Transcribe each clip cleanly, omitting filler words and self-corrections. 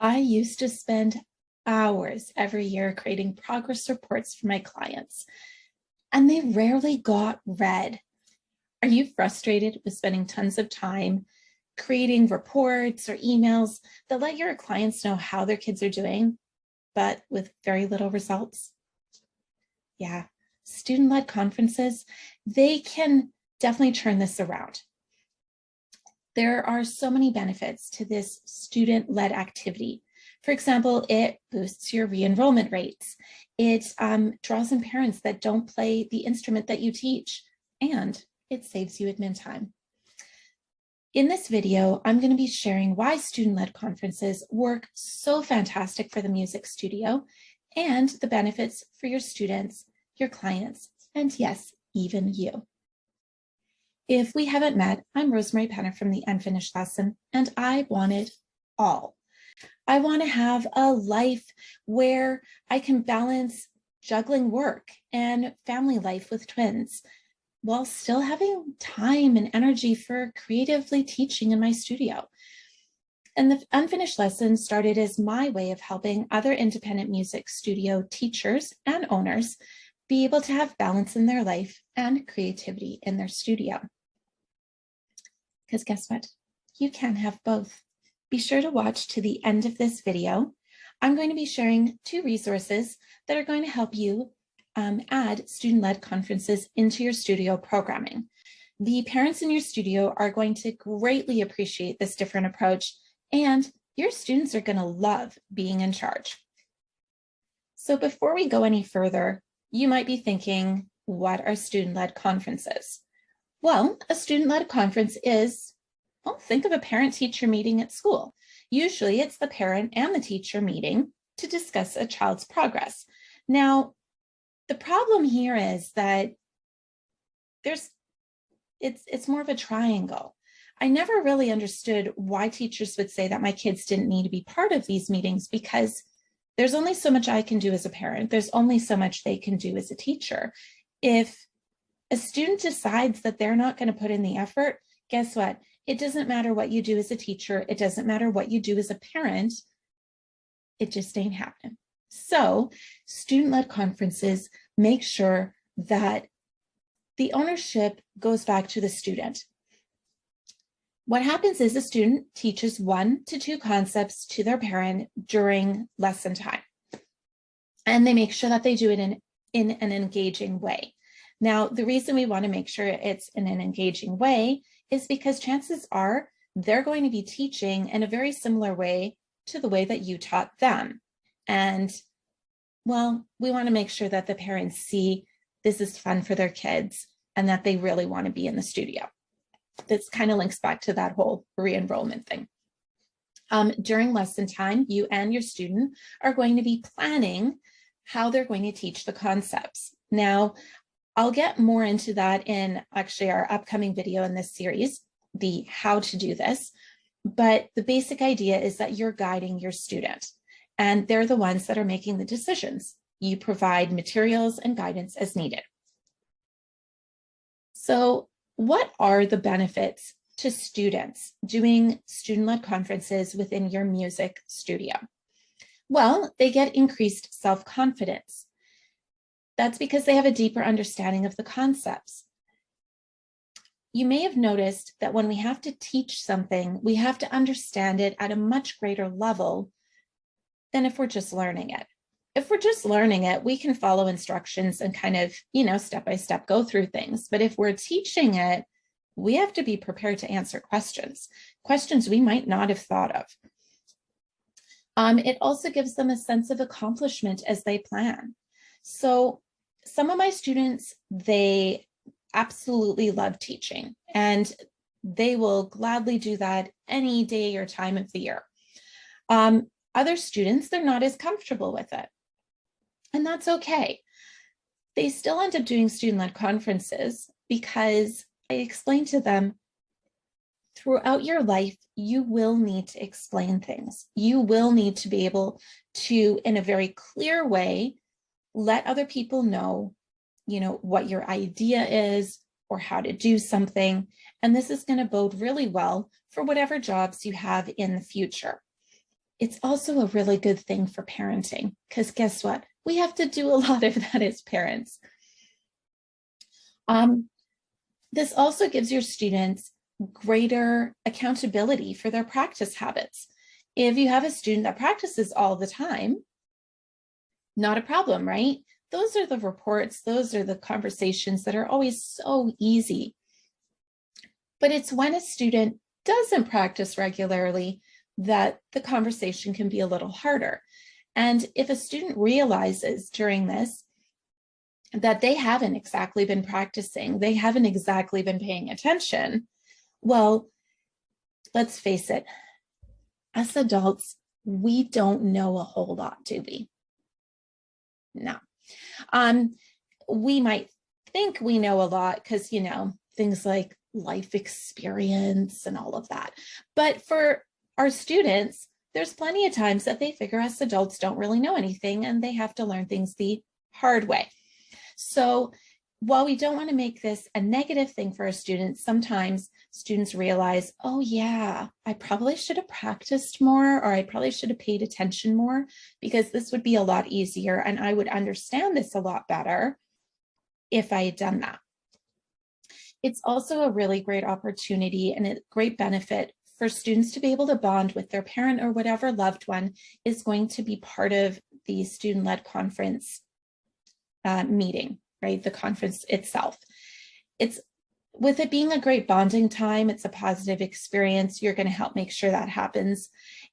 I used to spend hours every year creating progress reports for my clients, and they rarely got read. Are you frustrated with spending tons of time creating reports or emails that let your clients know how their kids are doing, but with very little results? Yeah, student-led conferences, they can definitely turn this around. There are so many benefits to this student-led activity. For example, it boosts your re-enrollment rates. It draws in parents that don't play the instrument that you teach, and it saves you admin time. In this video, I'm going to be sharing why student-led conferences work so fantastic for the music studio and the benefits for your students, your clients, and yes, even you. If we haven't met, I'm Rosemarie Penner from the Unfinished Lesson, and I want it all. I want to have a life where I can balance juggling work and family life with twins, while still having time and energy for creatively teaching in my studio. And the Unfinished Lesson started as my way of helping other independent music studio teachers and owners be able to have balance in their life and creativity in their studio. Because guess what? You can have both. Be sure to watch to the end of this video. I'm going to be sharing 2 resources that are going to help you add student-led conferences into your studio programming. The parents in your studio are going to greatly appreciate this different approach, and your students are going to love being in charge. So before we go any further, you might be thinking, what are student-led conferences? Well, a student-led conference is, well, think of a parent-teacher meeting at school. Usually it's the parent and the teacher meeting to discuss a child's progress. Now, the problem here is that it's more of a triangle. I never really understood why teachers would say that my kids didn't need to be part of these meetings, because there's only so much I can do as a parent. There's only so much they can do as a teacher. If a student decides that they're not going to put in the effort, guess what? It doesn't matter what you do as a teacher. It doesn't matter what you do as a parent. It just ain't happening. So student-led conferences make sure that the ownership goes back to the student. What happens is the student teaches 1 to 2 concepts to their parent during lesson time, and they make sure that they do it in an engaging way. Now, the reason we want to make sure it's in an engaging way is because chances are they're going to be teaching in a very similar way to the way that you taught them. And well, we want to make sure that the parents see this is fun for their kids and that they really want to be in the studio. This kind of links back to that whole re-enrollment thing. During lesson time, you and your student are going to be planning how they're going to teach the concepts. Now, I'll get more into that in actually our upcoming video in this series, the how to do this. But the basic idea is that you're guiding your student, and they're the ones that are making the decisions. You provide materials and guidance as needed. So what are the benefits to students doing student-led conferences within your music studio? Well, they get increased self-confidence. That's because they have a deeper understanding of the concepts. You may have noticed that when we have to teach something, we have to understand it at a much greater level than if we're just learning it. If we're just learning it, we can follow instructions and kind of, step by step go through things. But if we're teaching it, we have to be prepared to answer questions we might not have thought of. It also gives them a sense of accomplishment as they plan. So some of my students, they absolutely love teaching, and they will gladly do that any day or time of the year. Other students, they're not as comfortable with it, and that's okay. They still end up doing student-led conferences because I explain to them, throughout your life, you will need to explain things. You will need to be able to, in a very clear way, let other people know, what your idea is or how to do something. And this is going to bode really well for whatever jobs you have in the future. it's also a really good thing for parenting, because guess what? We have to do a lot of that as parents. This also gives your students greater accountability for their practice habits. If you have a student that practices all the time, not a problem, right? Those are the reports, those are the conversations that are always so easy. But it's when a student doesn't practice regularly that the conversation can be a little harder. And if a student realizes during this that they haven't exactly been practicing, they haven't exactly been paying attention, well, let's face it, as adults, we don't know a whole lot, do we? No. We might think we know a lot because, you know, things like life experience and all of that. But for our students, there's plenty of times that they figure us adults don't really know anything and they have to learn things the hard way. So while we don't want to make this a negative thing for our students, sometimes students realize, oh yeah, I probably should have practiced more, or I probably should have paid attention more, because this would be a lot easier and I would understand this a lot better if I had done that. It's also a really great opportunity and a great benefit for students to be able to bond with their parent or whatever loved one is going to be part of the student-led conference meeting, right? The conference itself. It's with it being a great bonding time, it's a positive experience. You're going to help make sure that happens.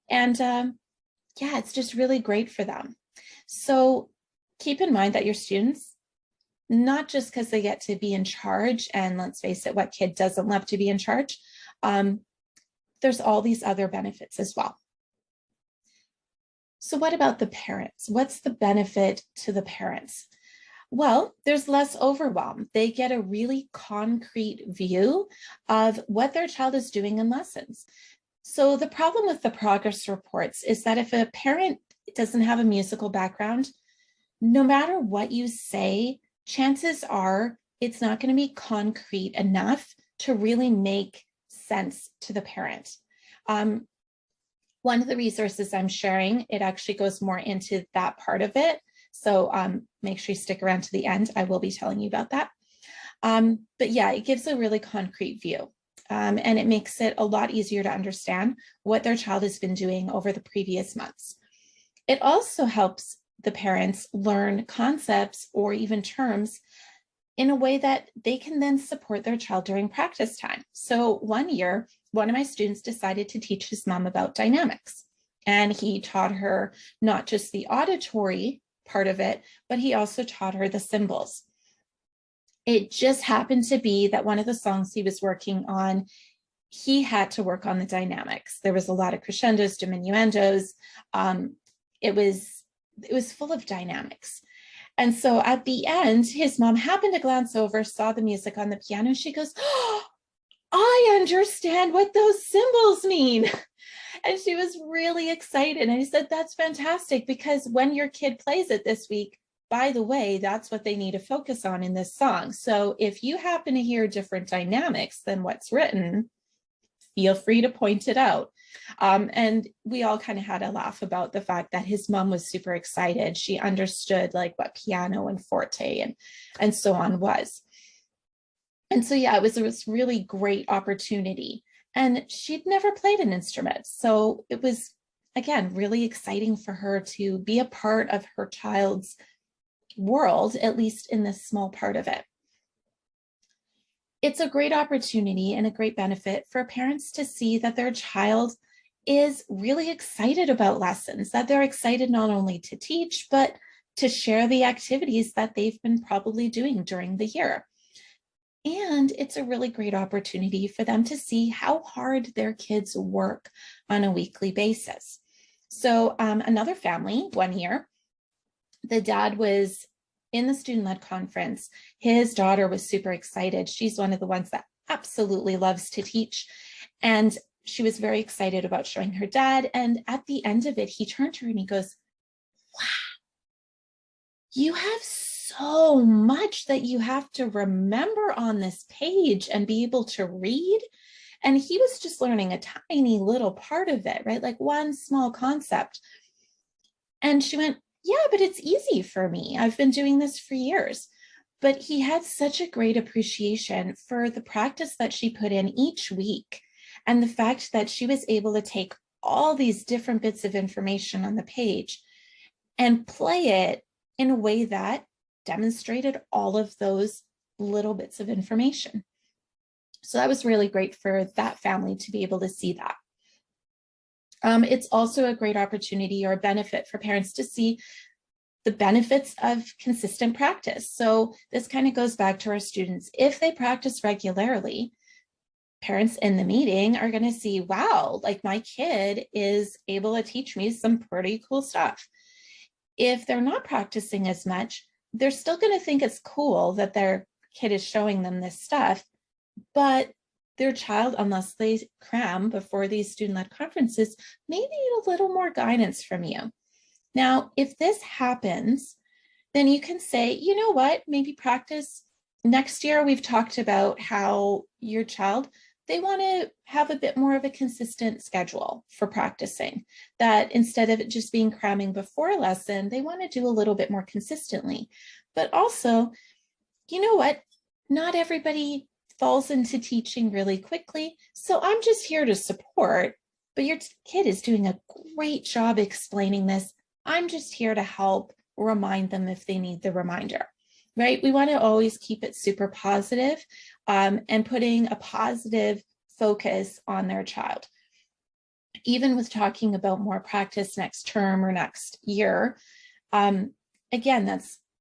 And yeah, it's just really great for them. So keep in mind that your students, not just because they get to be in charge, and let's face it, what kid doesn't love to be in charge? There's all these other benefits as well. So what about the parents? What's the benefit to the parents? Well, there's less overwhelm. They get a really concrete view of what their child is doing in lessons. So the problem with the progress reports is that if a parent doesn't have a musical background, no matter what you say, chances are it's not going to be concrete enough to really make sense to the parent. One of the resources I'm sharing, it actually goes more into that part of it. So make sure you stick around to the end. I will be telling you about that. But yeah, it gives a really concrete view. And it makes it a lot easier to understand what their child has been doing over the previous months. It also helps the parents learn concepts or even terms in a way that they can then support their child during practice time. So one year, one of my students decided to teach his mom about dynamics. And he taught her not just the auditory part of it, but he also taught her the symbols. It just happened to be that one of the songs he was working on, he had to work on the dynamics. There was a lot of crescendos, diminuendos. It was full of dynamics. And so at the end, his mom happened to glance over, saw the music on the piano. She goes, "Oh, I understand what those symbols mean." And she was really excited. And I said, that's fantastic, because when your kid plays it this week, by the way, that's what they need to focus on in this song. So if you happen to hear different dynamics than what's written, feel free to point it out. And we all kind of had a laugh about the fact that his mom was super excited. She understood like what piano and forte and so on was. And so, yeah, it was a really great opportunity. And she'd never played an instrument. So it was, again, really exciting for her to be a part of her child's world, at least in this small part of it. It's a great opportunity and a great benefit for parents to see that their child is really excited about lessons, that they're excited not only to teach, but to share the activities that they've been probably doing during the year. And it's a really great opportunity for them to see how hard their kids work on a weekly basis. So another family, one year, the dad was in the student-led conference. His daughter was super excited. She's one of the ones that absolutely loves to teach. And she was very excited about showing her dad. And at the end of it, he turned to her and he goes, "Wow, you have so much that you have to remember on this page and be able to read." And he was just learning a tiny little part of it, right? Like one small concept. And she went, yeah, but it's easy for me. I've been doing this for years. But he had such a great appreciation for the practice that she put in each week and the fact that she was able to take all these different bits of information on the page and play it in a way that demonstrated all of those little bits of information. So that was really great for that family to be able to see that. It's also a great opportunity or a benefit for parents to see the benefits of consistent practice. So this kind of goes back to our students. If they practice regularly, parents in the meeting are going to see, wow, like my kid is able to teach me some pretty cool stuff. If they're not practicing as much, they're still going to think it's cool that their kid is showing them this stuff, but their child, unless they cram before these student-led conferences, may need a little more guidance from you. Now, if this happens, then you can say, you know what, maybe practice next year. We've talked about how your child, they want to have a bit more of a consistent schedule for practicing, that instead of it just being cramming before a lesson, they want to do a little bit more consistently. But also, you know what, not everybody falls into teaching really quickly. So I'm just here to support, but your kid is doing a great job explaining this. I'm just here to help remind them if they need the reminder, right? We want to always keep it super positive, and putting a positive focus on their child. Even with talking about more practice next term or next year, again,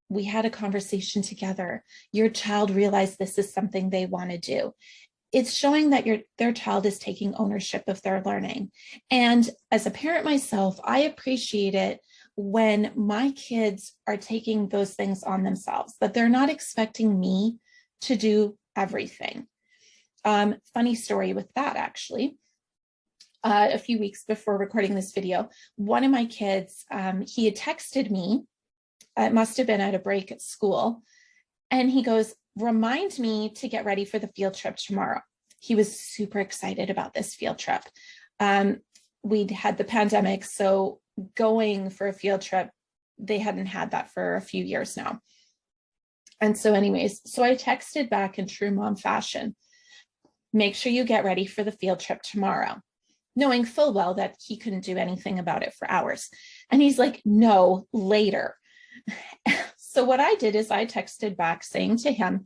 we had a conversation together. Your child realized this is something they want to do. It's showing that their child is taking ownership of their learning. And as a parent myself, I appreciate it when my kids are taking those things on themselves, that they're not expecting me to do everything. Funny story with that, actually. A few weeks before recording this video, one of my kids, he had texted me, it must have been at a break at school, and he goes, remind me to get ready for the field trip tomorrow. He was super excited about this field trip. We'd had the pandemic, so going for a field trip, they hadn't had that for a few years now. And so anyways, so I texted back in true mom fashion, make sure you get ready for the field trip tomorrow, knowing full well that he couldn't do anything about it for hours. And he's like, no, later. So what I did is I texted back saying to him,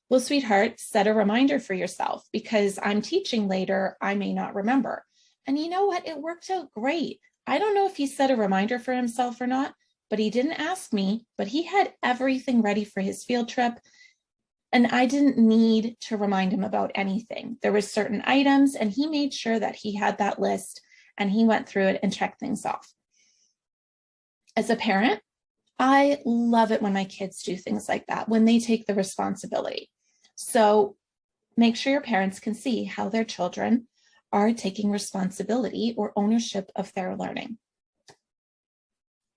well, sweetheart, set a reminder for yourself because I'm teaching later. I may not remember. And you know what? It worked out great. I don't know if he set a reminder for himself or not, but he didn't ask me, but he had everything ready for his field trip. And I didn't need to remind him about anything. There were certain items and he made sure that he had that list and he went through it and checked things off. As a parent, I love it when my kids do things like that, when they take the responsibility. So make sure your parents can see how their children are taking responsibility or ownership of their learning.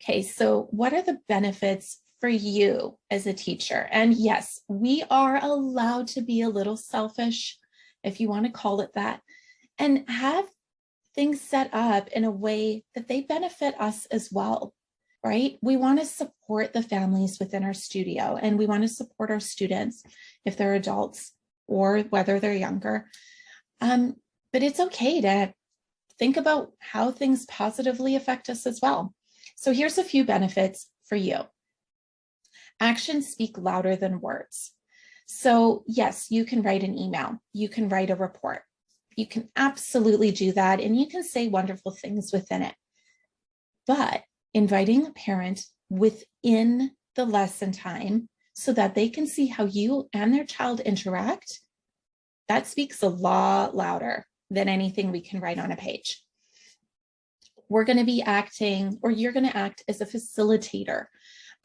Okay, so what are the benefits for you as a teacher? And yes, we are allowed to be a little selfish, if you want to call it that, and have things set up in a way that they benefit us as well, right? We want to support the families within our studio, and we want to support our students if they're adults or whether they're younger. But it's okay to think about how things positively affect us as well. So here's a few benefits for you. Actions speak louder than words. So yes, you can write an email, you can write a report, you can absolutely do that, and you can say wonderful things within it. But inviting a parent within the lesson time so that they can see how you and their child interact, that speaks a lot louder than anything we can write on a page. We're going to be acting, or you're going to act as a facilitator,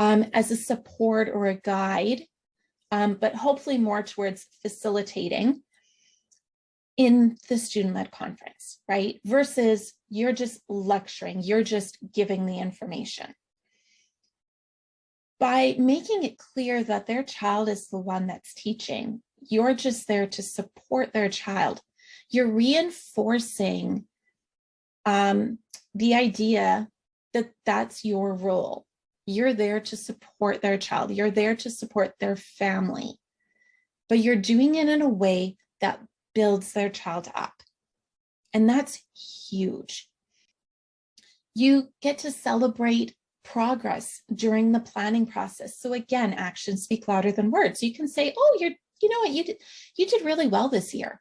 as a support or a guide, but hopefully more towards facilitating in the student-led conference, right? Versus you're just lecturing, you're just giving the information. By making it clear that their child is the one that's teaching, you're just there to support their child. You're reinforcing the idea that that's your role. You're there to support their child. You're there to support their family, but you're doing it in a way that builds their child up. And that's huge. You get to celebrate progress during the planning process. So again, actions speak louder than words. You can say, oh, you know what, you did really well this year.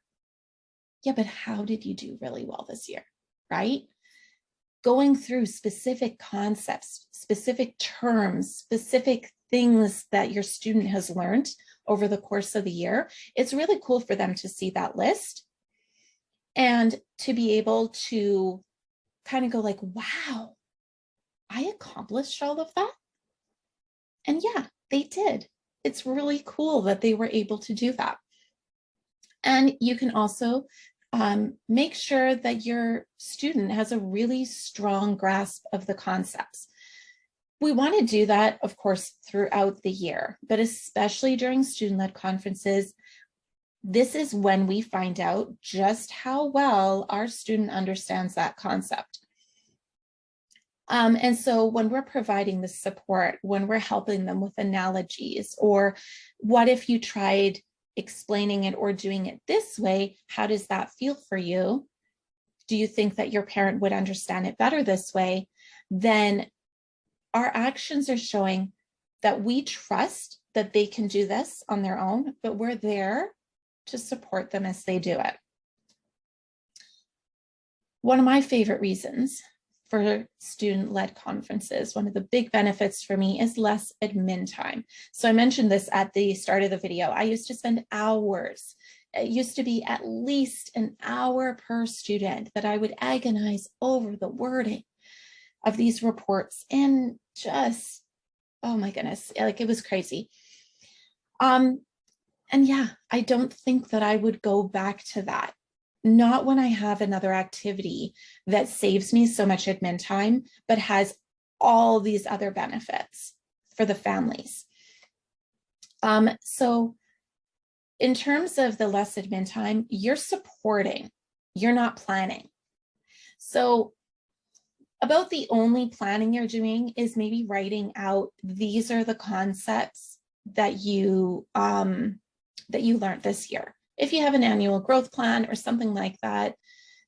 Yeah, but how did you do really well this year, right? Going through specific concepts, specific terms, specific things that your student has learned over the course of the year. It's really cool for them to see that list and to be able to kind of go like, wow, I accomplished all of that. And yeah, they did. It's really cool that they were able to do that. And you can also make sure that your student has a really strong grasp of the concepts. We want to do that, of course, throughout the year, but especially during student-led conferences, this is when we find out just how well our student understands that concept. And so when we're providing the support, when we're helping them with analogies, or what if you tried explaining it or doing it this way, how does that feel for you? Do you think that your parent would understand it better this way? Then our actions are showing that we trust that they can do this on their own, but we're there to support them as they do it. One of my favorite reasons for student-led conferences, one of the big benefits for me is less admin time. So I mentioned this at the start of the video. I used to spend hours. It used to be at least an hour per student that I would agonize over the wording of these reports, and just, oh my goodness, like it was crazy. And yeah, I don't think that I would go back to that. Not when I have another activity that saves me so much admin time, but has all these other benefits for the families. So in terms of the less admin time, you're supporting, you're not planning. So about the only planning you're doing is maybe writing out, these are the concepts that you learned this year. If you have an annual growth plan or something like that,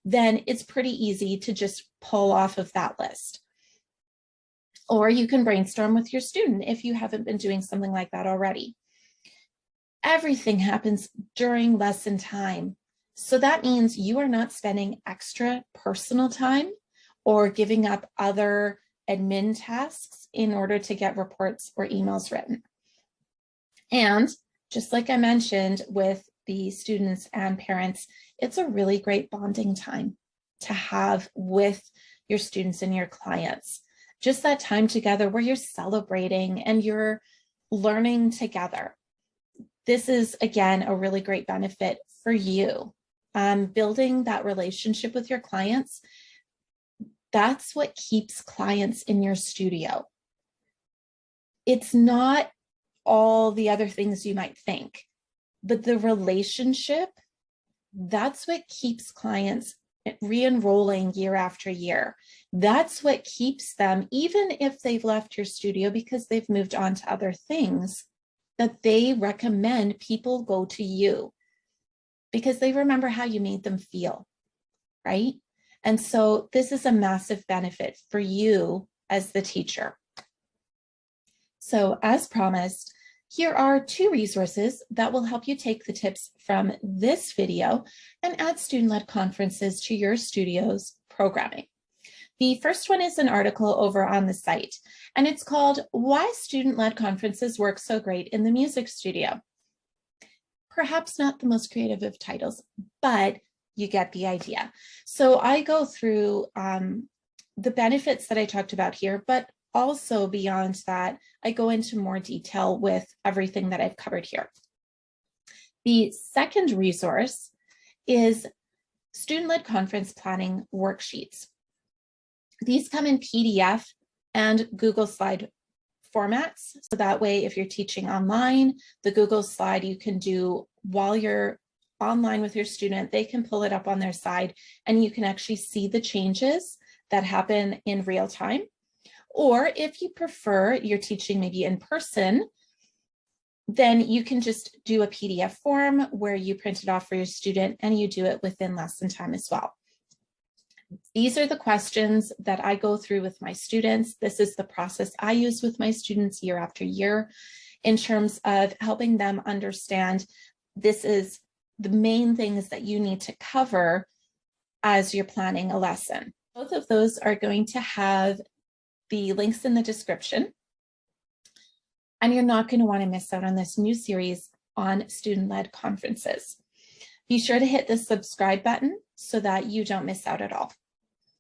then it's pretty easy to just pull off of that list. Or you can brainstorm with your student if you haven't been doing something like that already. Everything happens during lesson time. So that means you are not spending extra personal time or giving up other admin tasks in order to get reports or emails written. And just like I mentioned with the students and parents, it's a really great bonding time to have with your students and your clients. Just that time together where you're celebrating and you're learning together. This is, again, a really great benefit for you. Building that relationship with your clients, that's what keeps clients in your studio. It's not all the other things you might think, but the relationship, that's what keeps clients re-enrolling year after year. That's what keeps them, even if they've left your studio because they've moved on to other things, that they recommend people go to you because they remember how you made them feel, right? And so this is a massive benefit for you as the teacher. So as promised, here are 2 resources that will help you take the tips from this video and add student-led conferences to your studio's programming. The first one is an article over on the site, and it's called "Why Student-Led Conferences Work So Great in the Music Studio." Perhaps not the most creative of titles, but you get the idea. So I go through the benefits that I talked about here, but also beyond that, I go into more detail with everything that I've covered here. The second resource is student-led conference planning worksheets. These come in PDF and Google Slide formats. So that way, if you're teaching online, the Google Slide you can do while you're online with your student, they can pull it up on their side and you can actually see the changes that happen in real time. Or if you prefer you're teaching maybe in person, then you can just do a PDF form where you print it off for your student and you do it within lesson time as well. These are the questions that I go through with my students. This is the process I use with my students year after year in terms of helping them understand this is the main things that you need to cover as you're planning a lesson. Both of those are going to have the links in the description. And you're not going to want to miss out on this new series on student-led conferences. Be sure to hit the subscribe button so that you don't miss out at all.